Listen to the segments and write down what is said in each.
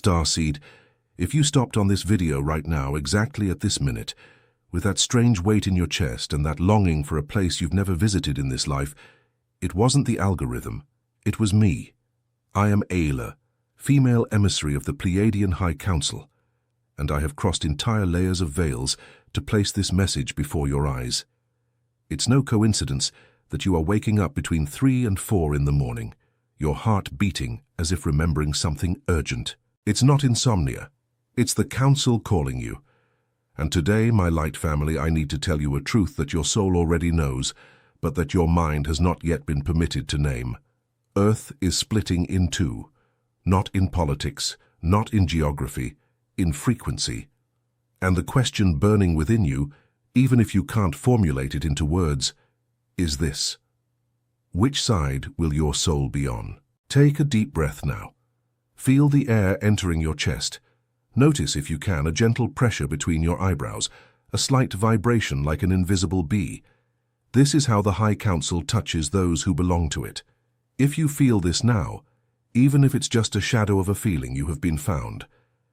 Starseed, if you stopped on this video right now, exactly at this minute, with that strange weight in your chest and that longing for a place you've never visited in this life, it wasn't the algorithm, it was me. I am Ayla, female emissary of the Pleiadian High Council, and I have crossed entire layers of veils to place this message before your eyes. It's no coincidence that you are waking up between 3 and 4 in the morning, your heart beating as if remembering something urgent. It's not insomnia, it's the Council calling you. And today, my light family, I need to tell you a truth that your soul already knows, but that your mind has not yet been permitted to name. Earth is splitting in two, not in politics, not in geography, in frequency. And the question burning within you, even if you can't formulate it into words, is this: which side will your soul be on? Take a deep breath now. Feel the air entering your chest. Notice, if you can, a gentle pressure between your eyebrows, a slight vibration like an invisible bee. This is how the High Council touches those who belong to it. If you feel this now, even if it's just a shadow of a feeling, you have been found.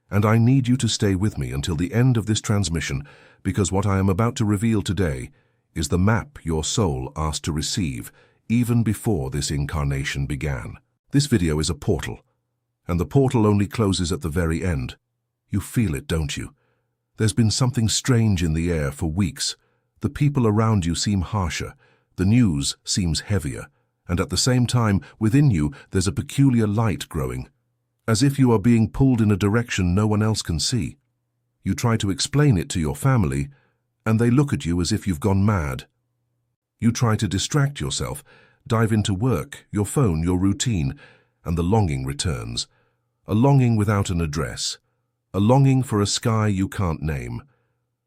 And I need you to stay with me until the end of this transmission, because what I am about to reveal today is the map your soul asked to receive even before this incarnation began. This video is a portal, and the portal only closes at the very end. You feel it, don't you? There's been something strange in the air for weeks. The people around you seem harsher, the news seems heavier, and at the same time, within you, there's a peculiar light growing, as if you are being pulled in a direction no one else can see. You try to explain it to your family, and they look at you as if you've gone mad. You try to distract yourself, dive into work, your phone, your routine, and the longing returns. A longing without an address. A longing for a sky you can't name.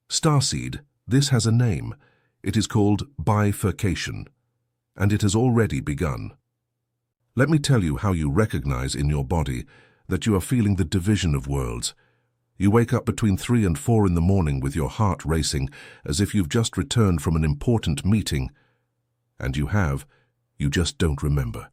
Starseed, this has a name. It is called bifurcation, and it has already begun. Let me tell you how you recognize in your body that you are feeling the division of worlds. You wake up between 3 and 4 in the morning with your heart racing as if you've just returned from an important meeting. And you just don't remember.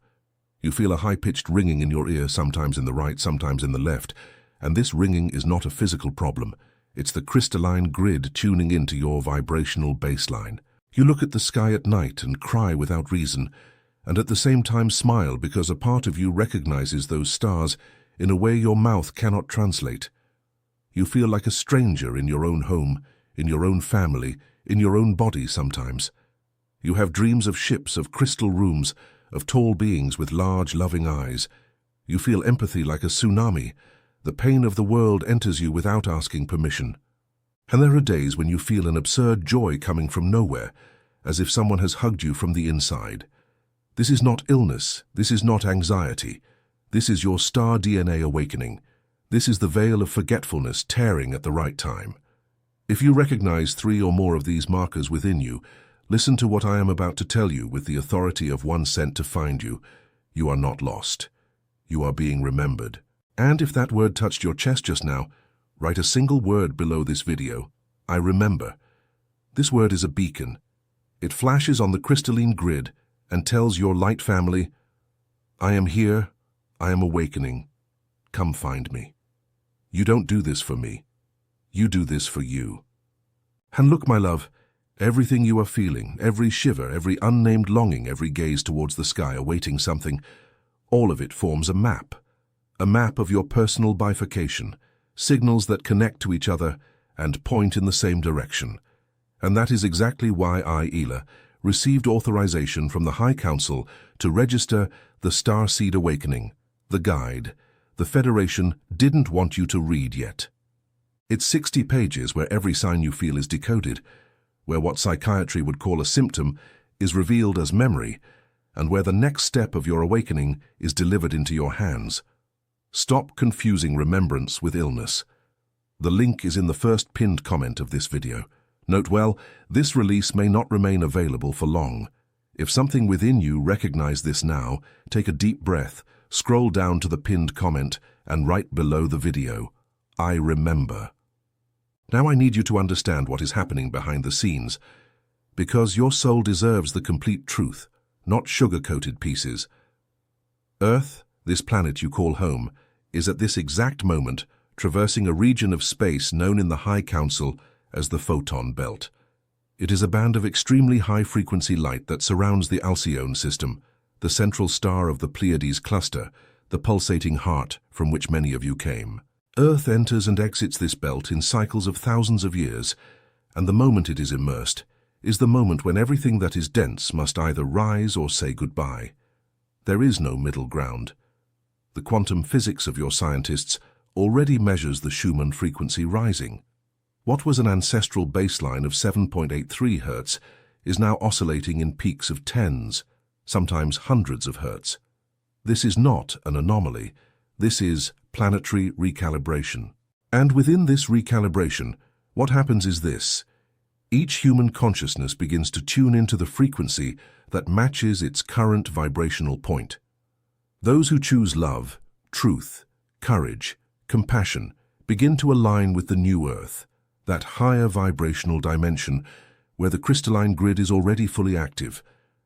You feel a high-pitched ringing in your ear, sometimes in the right, sometimes in the left, and this ringing is not a physical problem. It's the crystalline grid tuning into your vibrational baseline. You look at the sky at night and cry without reason, and at the same time smile because a part of you recognizes those stars in a way your mouth cannot translate. You feel like a stranger in your own home, in your own family, in your own body sometimes. You have dreams of ships, of crystal rooms, of tall beings with large, loving eyes. You feel empathy like a tsunami. The pain of the world enters you without asking permission. And there are days when you feel an absurd joy coming from nowhere, as if someone has hugged you from the inside. This is not illness. This is not anxiety. This is your star DNA awakening. This is the veil of forgetfulness tearing at the right time. If you recognize 3 or more of these markers within you, listen to what I am about to tell you with the authority of one sent to find you. You are not lost. You are being remembered. And if that word touched your chest just now, write a single word below this video. I remember. This word is a beacon. It flashes on the crystalline grid and tells your light family, I am here, I am awakening. Come find me. You don't do this for me. You do this for you. And look, my love, everything you are feeling, every shiver, every unnamed longing, every gaze towards the sky awaiting something, all of it forms a map of your personal bifurcation, signals that connect to each other and point in the same direction. And that is exactly why I, Ayla, received authorization from the High Council to register the Starseed Awakening, the guide the Federation didn't want you to read yet. It's 60 pages where every sign you feel is decoded, where what psychiatry would call a symptom is revealed as memory, and where the next step of your awakening is delivered into your hands. Stop confusing remembrance with illness. The link is in the first pinned comment of this video. Note well, this release may not remain available for long. If something within you recognizes this now, take a deep breath, scroll down to the pinned comment, and write below the video, I remember. Now I need you to understand what is happening behind the scenes, because your soul deserves the complete truth, not sugar-coated pieces. Earth, this planet you call home, is at this exact moment traversing a region of space known in the High Council as the photon belt. It is a band of extremely high-frequency light that surrounds the Alcyone system, the central star of the Pleiades cluster, the pulsating heart from which many of you came. Earth enters and exits this belt in cycles of thousands of years, and the moment it is immersed is the moment when everything that is dense must either rise or say goodbye. There is no middle ground. The quantum physics of your scientists already measures the Schumann frequency rising. What was an ancestral baseline of 7.83 Hz is now oscillating in peaks of tens, sometimes hundreds of hertz. This is not an anomaly. This is planetary recalibration. And within this recalibration, what happens is this. Each human consciousness begins to tune into the frequency that matches its current vibrational point. Those who choose love, truth, courage, compassion begin to align with the new Earth, that higher vibrational dimension where the crystalline grid is already fully active,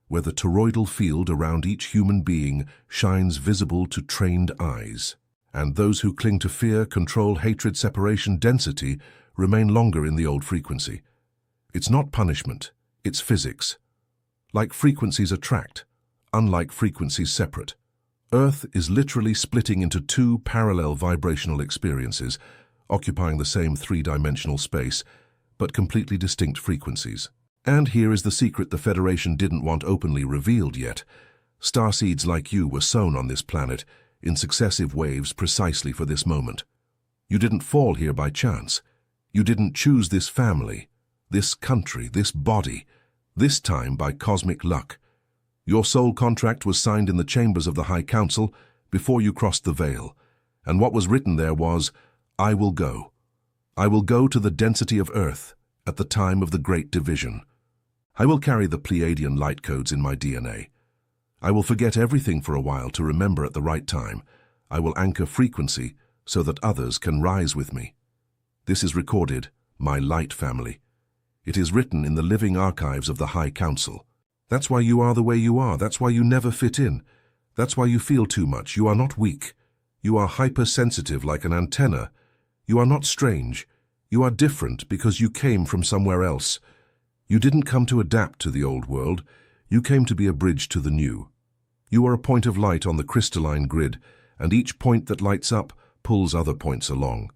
where the toroidal field around each human being shines visible to trained eyes. And those who cling to fear, control, hatred, separation, density remain longer in the old frequency. It's not punishment, it's physics. Like frequencies attract, unlike frequencies separate. Earth is literally splitting into two parallel vibrational experiences, occupying the same three-dimensional space, but completely distinct frequencies. And here is the secret the Federation didn't want openly revealed yet. Starseeds like you were sown on this planet in successive waves precisely for this moment. You didn't fall here by chance. You didn't choose this family, this country, this body, this time by cosmic luck. Your soul contract was signed in the chambers of the High Council before you crossed the veil, and what was written there was, I will go. I will go to the density of Earth at the time of the Great Division. I will carry the Pleiadian light codes in my DNA. I will forget everything for a while to remember at the right time. I will anchor frequency so that others can rise with me. This is recorded, my light family. It is written in the living archives of the High Council. That's why you are the way you are. That's why you never fit in. That's why you feel too much. You are not weak. You are hypersensitive like an antenna. You are not strange. You are different because you came from somewhere else. You didn't come to adapt to the old world. You came to be a bridge to the new. You are a point of light on the crystalline grid, and each point that lights up pulls other points along.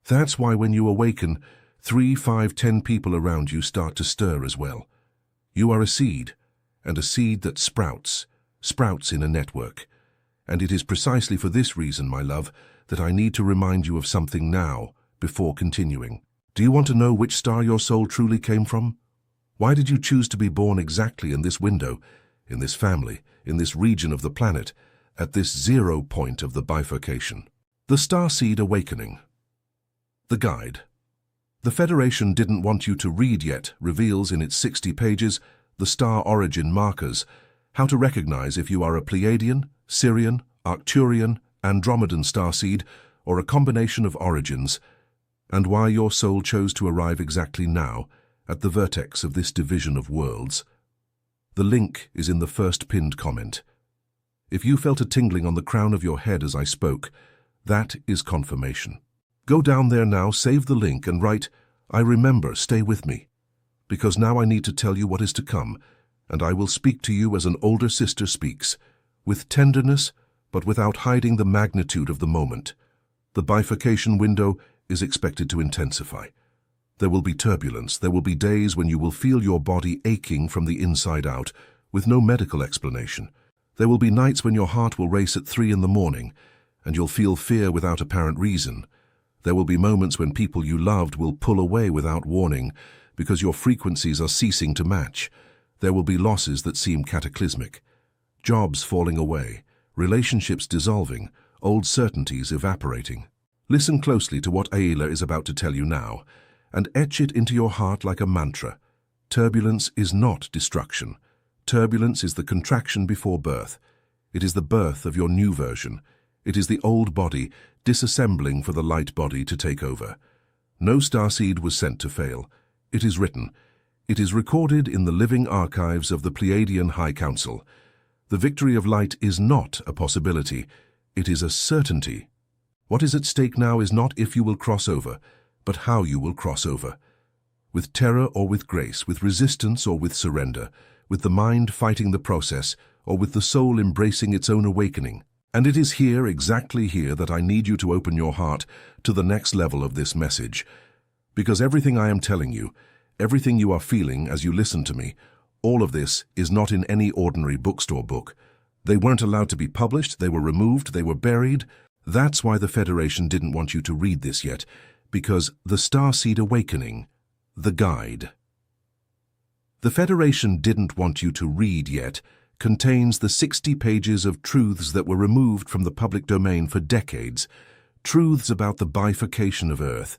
That's why when you awaken, 3, 5, 10 people around you start to stir as well. You are a seed, and a seed that sprouts in a network. And it is precisely for this reason, my love, that I need to remind you of something now, before continuing. Do you want to know which star your soul truly came from? Why did you choose to be born exactly in this window, in this family, in this region of the planet, at this 0 point of the bifurcation? The Starseed Awakening. The Guide. The Federation didn't want you to read yet reveals in its 60 pages the star origin markers, how to recognize if you are a Pleiadian, Sirian, Arcturian, Andromedan starseed, or a combination of origins, and why your soul chose to arrive exactly now, at the vertex of this division of worlds. The link is in the first pinned comment. If you felt a tingling on the crown of your head as I spoke, that is confirmation. Go down there now, save the link, and write, I remember, stay with me. Because now I need to tell you what is to come, and I will speak to you as an older sister speaks, with tenderness, but without hiding the magnitude of the moment. The bifurcation window is expected to intensify. There will be turbulence. There will be days when you will feel your body aching from the inside out, with no medical explanation. There will be nights when your heart will race at 3 in the morning, and you'll feel fear without apparent reason. There will be moments when people you loved will pull away without warning, because your frequencies are ceasing to match. There will be losses that seem cataclysmic. Jobs falling away, relationships dissolving, old certainties evaporating. Listen closely to what Ayla is about to tell you now, and etch it into your heart like a mantra. Turbulence is not destruction. Turbulence is the contraction before birth. It is the birth of your new version. It is the old body disassembling for the light body to take over. No starseed was sent to fail. It is written. It is recorded in the living archives of the Pleiadian High Council. The victory of light is not a possibility. It is a certainty. What is at stake now is not if you will cross over, but how you will cross over. With terror or with grace, with resistance or with surrender, with the mind fighting the process, or with the soul embracing its own awakening. And it is here, exactly here, that I need you to open your heart to the next level of this message. Because everything I am telling you, everything you are feeling as you listen to me, all of this is not in any ordinary bookstore book. They weren't allowed to be published, they were removed, they were buried. That's why the Federation didn't want you to read this yet, because the Starseed Awakening, the guide. The Federation didn't want you to read yet contains the 60 pages of truths that were removed from the public domain for decades, truths about the bifurcation of Earth,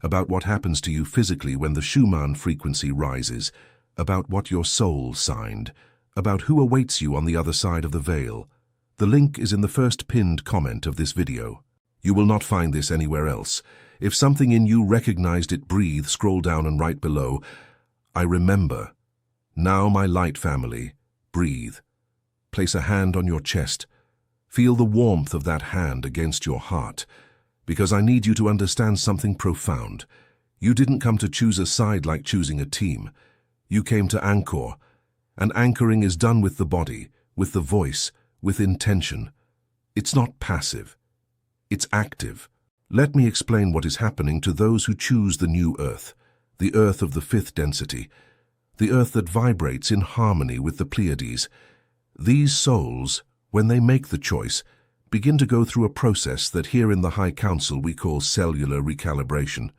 about what happens to you physically when the Schumann frequency rises, about what your soul signed, about who awaits you on the other side of the veil. The link is in the first pinned comment of this video. You will not find this anywhere else. If something in you recognized it, breathe, scroll down and right below. I remember. Now, my light family, breathe. Place a hand on your chest. Feel the warmth of that hand against your heart, because I need you to understand something profound. You didn't come to choose a side like choosing a team. You came to anchor, and anchoring is done with the body, with the voice, with intention. It's not passive. It's active. Let me explain what is happening to those who choose the new Earth, the Earth of the fifth density, the Earth that vibrates in harmony with the Pleiades. These souls, when they make the choice, begin to go through a process that here in the High Council we call cellular recalibration.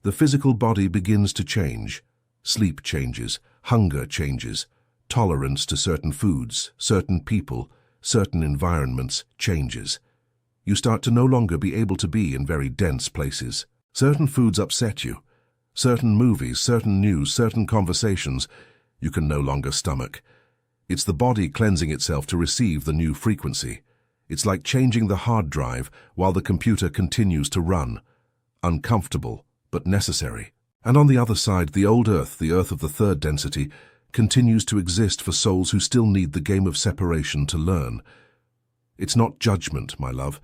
The physical body begins to change. Sleep changes, hunger changes, tolerance to certain foods, certain people, certain environments changes. You start to no longer be able to be in very dense places. Certain foods upset you. Certain movies, certain news, certain conversations you can no longer stomach. It's the body cleansing itself to receive the new frequency. It's like changing the hard drive while the computer continues to run. Uncomfortable, but necessary. And on the other side, the old Earth, the Earth of the third density, continues to exist for souls who still need the game of separation to learn. It's not judgment, my love.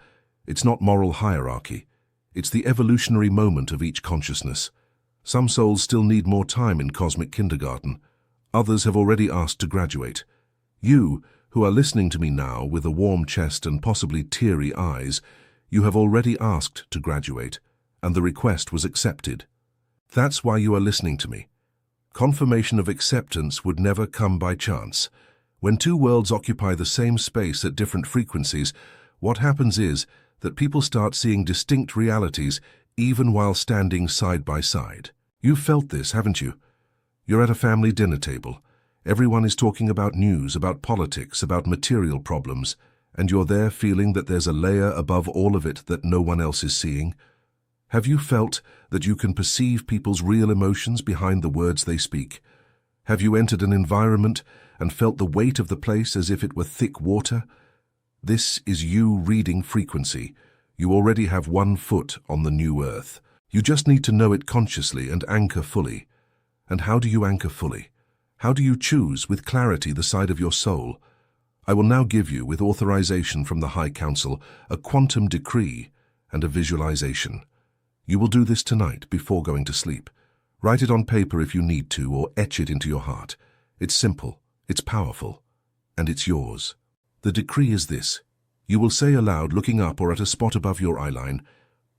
It's not moral hierarchy. It's the evolutionary moment of each consciousness. Some souls still need more time in cosmic kindergarten. Others have already asked to graduate. You, who are listening to me now with a warm chest and possibly teary eyes, you have already asked to graduate, and the request was accepted. That's why you are listening to me. Confirmation of acceptance would never come by chance. When two worlds occupy the same space at different frequencies, what happens is that people start seeing distinct realities even while standing side by side. You've felt this, haven't you? You're at a family dinner table. Everyone is talking about news, about politics, about material problems, and you're there feeling that there's a layer above all of it that no one else is seeing. Have you felt that you can perceive people's real emotions behind the words they speak? Have you entered an environment and felt the weight of the place as if it were thick water? This is you reading frequency. You already have 1 foot on the new Earth. You just need to know it consciously and anchor fully. And how do you anchor fully? How do you choose with clarity the side of your soul? I will now give you, with authorization from the High Council, a quantum decree and a visualization. You will do this tonight before going to sleep. Write it on paper if you need to, or etch it into your heart. It's simple, it's powerful, and it's yours. The decree is this. You will say aloud, looking up or at a spot above your eyeline,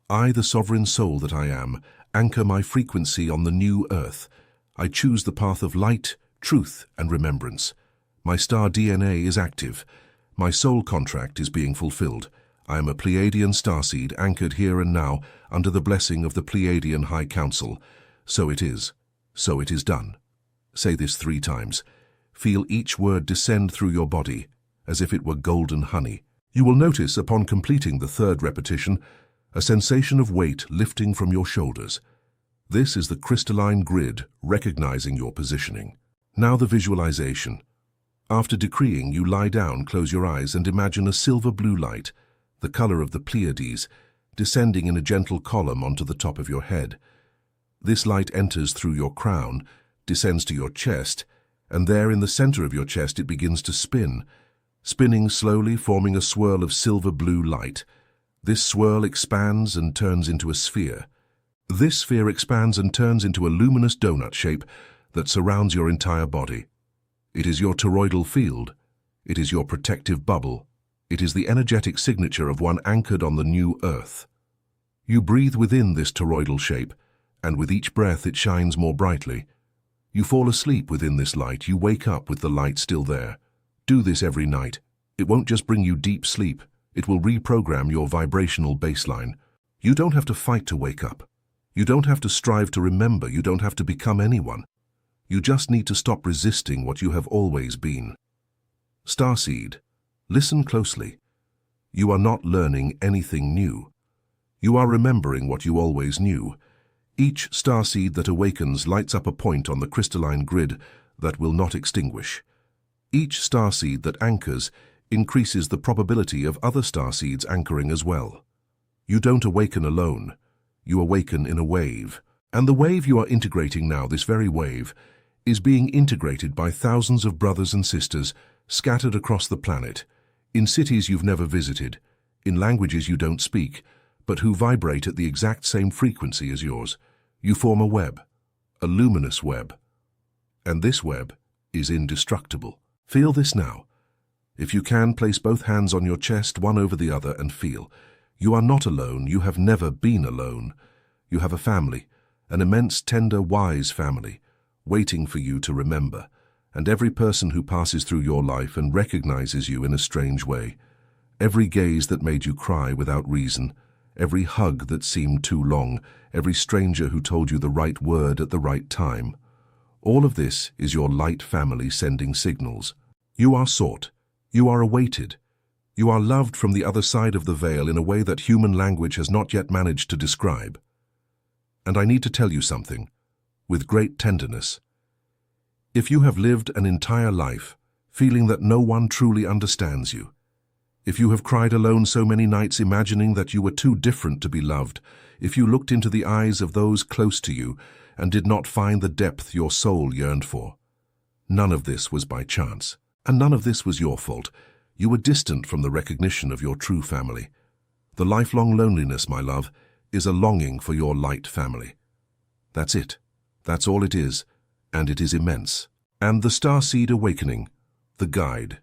I, the sovereign soul that I am, anchor my frequency on the new Earth. I choose the path of light, truth, and remembrance. My star DNA is active. My soul contract is being fulfilled. I am a Pleiadian starseed anchored here and now under the blessing of the Pleiadian High Council. So it is. So it is done. Say this 3 times. Feel each word descend through your body as if it were golden honey. You will notice upon completing the 3rd repetition a sensation of weight lifting from your shoulders. This is the crystalline grid recognizing your positioning. Now the visualization. After decreeing, you lie down, close your eyes, and imagine a silver blue light, the color of the Pleiades, descending in a gentle column onto the top of your head. This light enters through your crown, descends to your chest, and there in the center of your chest it begins to spin, spinning slowly, forming a swirl of silver blue light. This swirl expands and turns into a sphere. This sphere expands and turns into a luminous donut shape that surrounds your entire body. It is your toroidal field. It is your protective bubble. It is the energetic signature of one anchored on the new earth. You breathe within this toroidal shape, and with each breath it shines more brightly. You fall asleep within this light. You wake up with the light still there. Do this every night. It won't just bring you deep sleep. It will reprogram your vibrational baseline. You don't have to fight to wake up. You don't have to strive to remember. You don't have to become anyone. You just need to stop resisting what you have always been. Starseed, listen closely. You are not learning anything new. You are remembering what you always knew. Each starseed that awakens lights up a point on the crystalline grid that will not extinguish. Each starseed that anchors increases the probability of other starseeds anchoring as well. You don't awaken alone. You awaken in a wave. And the wave you are integrating now, this very wave, is being integrated by thousands of brothers and sisters scattered across the planet, in cities you've never visited, in languages you don't speak, but who vibrate at the exact same frequency as yours. You form a web, a luminous web. And this web is indestructible. Feel this now. If you can, place both hands on your chest, one over the other, and feel. You are not alone. You have never been alone. You have a family, an immense, tender, wise family, waiting for you to remember. And every person who passes through your life and recognizes you in a strange way, every gaze that made you cry without reason, every hug that seemed too long, every stranger who told you the right word at the right time, all of this is your light family sending signals. You are sought. You are awaited. You are loved from the other side of the veil in a way that human language has not yet managed to describe. And I need to tell you something, with great tenderness. If you have lived an entire life feeling that no one truly understands you, if you have cried alone so many nights imagining that you were too different to be loved, if you looked into the eyes of those close to you and did not find the depth your soul yearned for, none of this was by chance, and none of this was your fault. You were distant from the recognition of your true family. The lifelong loneliness, my love, is a longing for your light family. That's it. That's all it is, and it is immense. And the Starseed Awakening, the guide.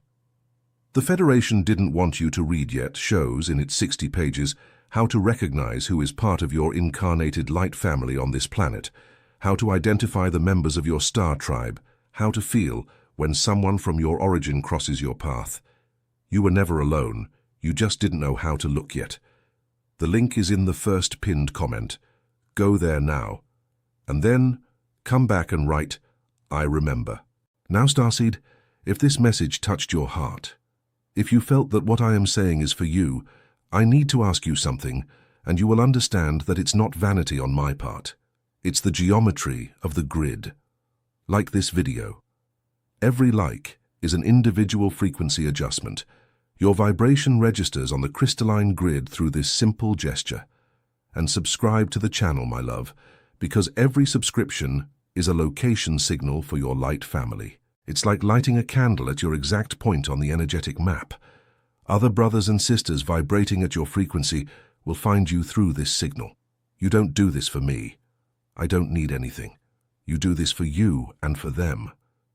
The Federation didn't want you to read yet shows in its 60 pages how to recognize who is part of your incarnated light family on this planet, how to identify the members of your star tribe, how to feel when someone from your origin crosses your path. You were never alone. You just didn't know how to look yet. The link is in the first pinned comment. Go there now. And then come back and write, I remember. Now, Starseed, if this message touched your heart, if you felt that what I am saying is for you, I need to ask you something, and you will understand that it's not vanity on my part. It's the geometry of the grid. Like this video. Every like is an individual frequency adjustment. Your vibration registers on the crystalline grid through this simple gesture. And subscribe to the channel, my love, because every subscription is a location signal for your light family. It's like lighting a candle at your exact point on the energetic map. Other brothers and sisters vibrating at your frequency will find you through this signal. You don't do this for me. I don't need anything. You do this for you and for them.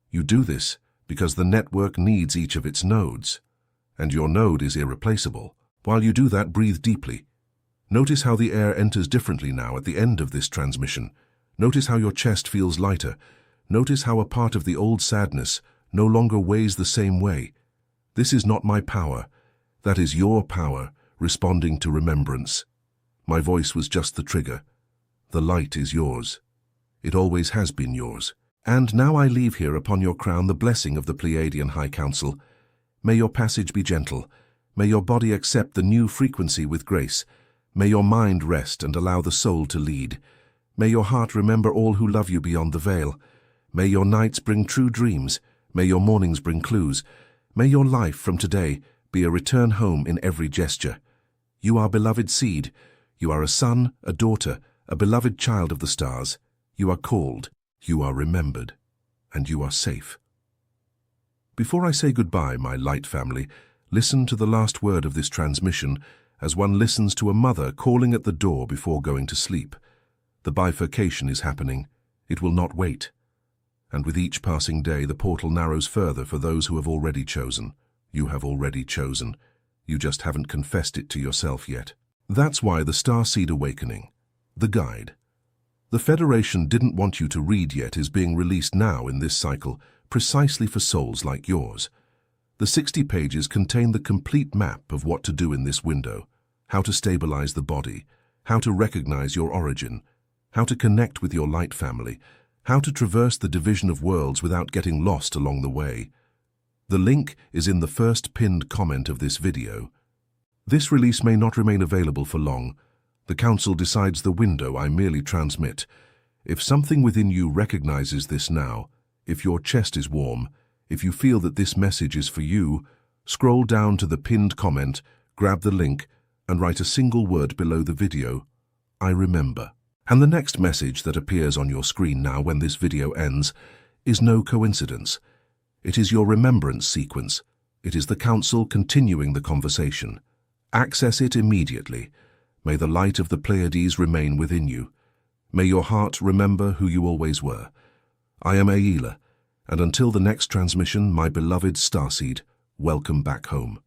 You do this because the network needs each of its nodes. And your node is irreplaceable. While you do that, breathe deeply. Notice how the air enters differently now at the end of this transmission. Notice how your chest feels lighter. Notice how a part of the old sadness no longer weighs the same way. This is not my power. That is your power, responding to remembrance. My voice was just the trigger. The light is yours. It always has been yours. And now I leave here upon your crown the blessing of the Pleiadian High Council. May your passage be gentle. May your body accept the new frequency with grace. May your mind rest and allow the soul to lead. May your heart remember all who love you beyond the veil. May your nights bring true dreams. May your mornings bring clues. May your life from today be a return home in every gesture. You are beloved seed. You are a son, a daughter, a beloved child of the stars. You are called, you are remembered, and you are safe. Before I say goodbye, my light family, listen to the last word of this transmission as one listens to a mother calling at the door before going to sleep. The bifurcation is happening. It will not wait. And with each passing day, the portal narrows further for those who have already chosen. You have already chosen. You just haven't confessed it to yourself yet. That's why the Starseed Awakening, the guide, the Federation didn't want you to read yet, is being released now in this cycle, precisely for souls like yours. The 60 pages contain the complete map of what to do in this window, how to stabilize the body, how to recognize your origin, how to connect with your light family, how to traverse the division of worlds without getting lost along the way. The link is in the first pinned comment of this video. This release may not remain available for long. The Council decides the window I merely transmit. If something within you recognizes this now, if your chest is warm, if you feel that this message is for you, scroll down to the pinned comment, grab the link, and write a single word below the video: I remember. And the next message that appears on your screen now when this video ends is no coincidence. It is your remembrance sequence. It is the Council continuing the conversation. Access it immediately. May the light of the Pleiades remain within you. May your heart remember who you always were. I am Aila, and until the next transmission, my beloved Starseed, welcome back home.